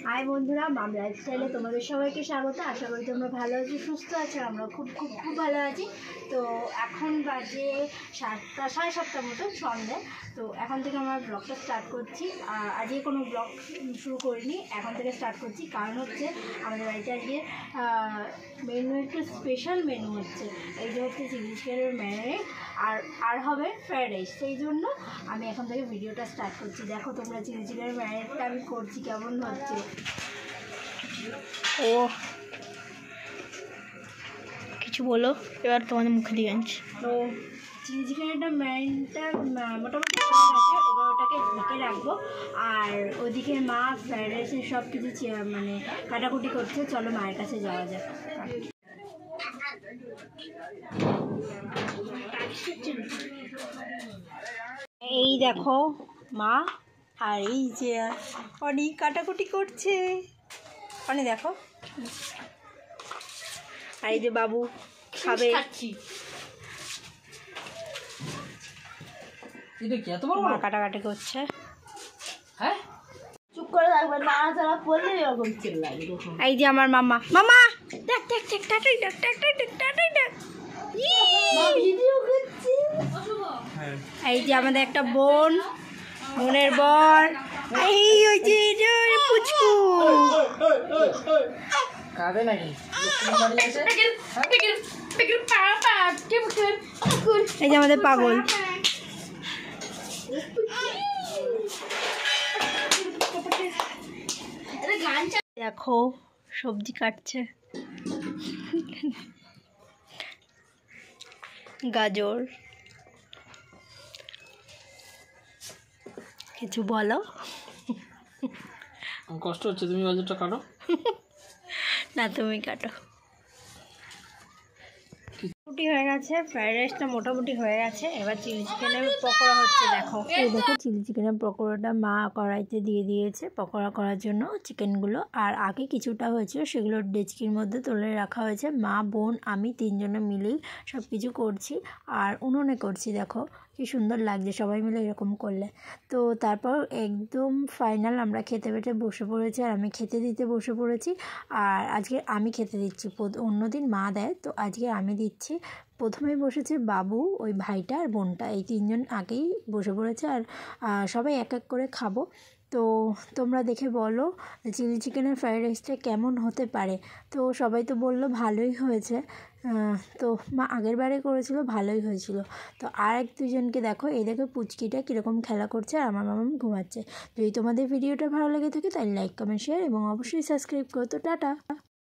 High বন্ধুরা, মাম লাইফস্টাইলে তোমাদের সবাইকে স্বাগত। আশা করি তোমরা ভালো আছো, সুস্থ আছো। আমরা খুব খুব খুব ভালো আছি। তো এখন বাজে 7টা, 7:30 মতো সন্ধ্যে। তো এখন থেকে আমরা ব্লগটা স্টার্ট করছি। আজকে কোনো ব্লগ শুরু করিনি, এখন থেকে স্টার্ট করছি। কারণ হচ্ছে আমাদের বাড়িতে আজকে মেনু একটু স্পেশাল মেনু হচ্ছে। এই যে হচ্ছে চিলি চিকেনের ম্যারিনেড আর হবে ফ্রাইড রাইস। সেই জন্য আমি এখন থেকে ভিডিওটা স্টার্ট করছি। দেখো তোমরা চিলি চিকেনের ম্যারিনেডটা আমি করছি কেমন হচ্ছে। ও কিছু বলো, এবার তোমাদের মুখে দিয়ে আনছি। তো চিলি চিকেনটা ম্যারিনেডটা মোটামুটি হয়ে গেছে। এবার ওটাকে ঢেকে রাখবো। আর ওদিকে মা ফ্রাইড রাইসের সব কিছু মানে কাটাকুটি করছে। চলো মায়ের কাছে যাওয়া যাক। এই দেখো মা, আর এই যে অনেক কাটাকুটি করছে। অনেক দেখো, আর এই যে বাবু খাবে। মা কাটাকাটি করছে। হ্যাঁ, চুপ করে থাকবে না, যারা পড়লে এরকম চিল্লাই। এই যে আমার মামা, মামা দেখ দেখ দেখ, টাটাই দেখ, টাটাই দেখ, টাটাই দেখ। এই যে আমাদের একটা বোন, বোনের বর। এই ওই যে পুচকু কাঁদে নাকি? এই যে আমাদের পাগল। দেখো সবজি কাটছে, গাজর। কিছু বলো। কষ্ট হচ্ছে, তুমি গাজরটা কাটো না, তুমি কাটো। মোটামুটি হয়ে গেছে, ফ্রাইড রাইসটা মোটামুটি হয়ে গেছে। এবার চিলি চিকেনের পকোড়া হচ্ছে। দেখো এই দেখো চিলি চিকেনের পকোড়াটা মা কড়াইতে দিয়ে দিয়েছে পকোড়া করার জন্য চিকেনগুলো। আর আগে কিছুটা হয়েছিল, সেগুলো ডেচকির মধ্যে তুলে রাখা হয়েছে। মা, বোন, আমি তিনজনে মিলেই সব কিছু করছি। আর উনুনে করছি। দেখো কি সুন্দর লাগছে সবাই মিলে এরকম করলে। তো তারপর একদম ফাইনাল আমরা খেতে বেটে বসে পড়েছি। আর আমি খেতে দিতে বসে পড়েছি। আর আজকে আমি খেতে দিচ্ছি, অন্যদিন মা দেয়, তো আজকে আমি দিচ্ছি। প্রথমেই বসেছে বাবু, ওই ভাইটা আর বোনটা, এই তিনজন আগেই বসে পড়েছে। আর সবাই এক এক করে খাবো। তো তোমরা দেখে বলো চিলি চিকেনের ফ্রাইড রাইসটা কেমন হতে পারে। তো সবাই তো বললো ভালোই হয়েছে। তো মা আগের বারে করেছিল, ভালোই হয়েছিল। তো আর এক দুজনকে দেখো, এই দেখো পুচকিটা কীরকম খেলা করছে আর আমার মামা ঘুমাচ্ছে। যদি তোমাদের ভিডিওটা ভালো লেগে থাকে তাহলে লাইক, কমেন্ট, শেয়ার এবং অবশ্যই সাবস্ক্রাইব করো। তো টাটা।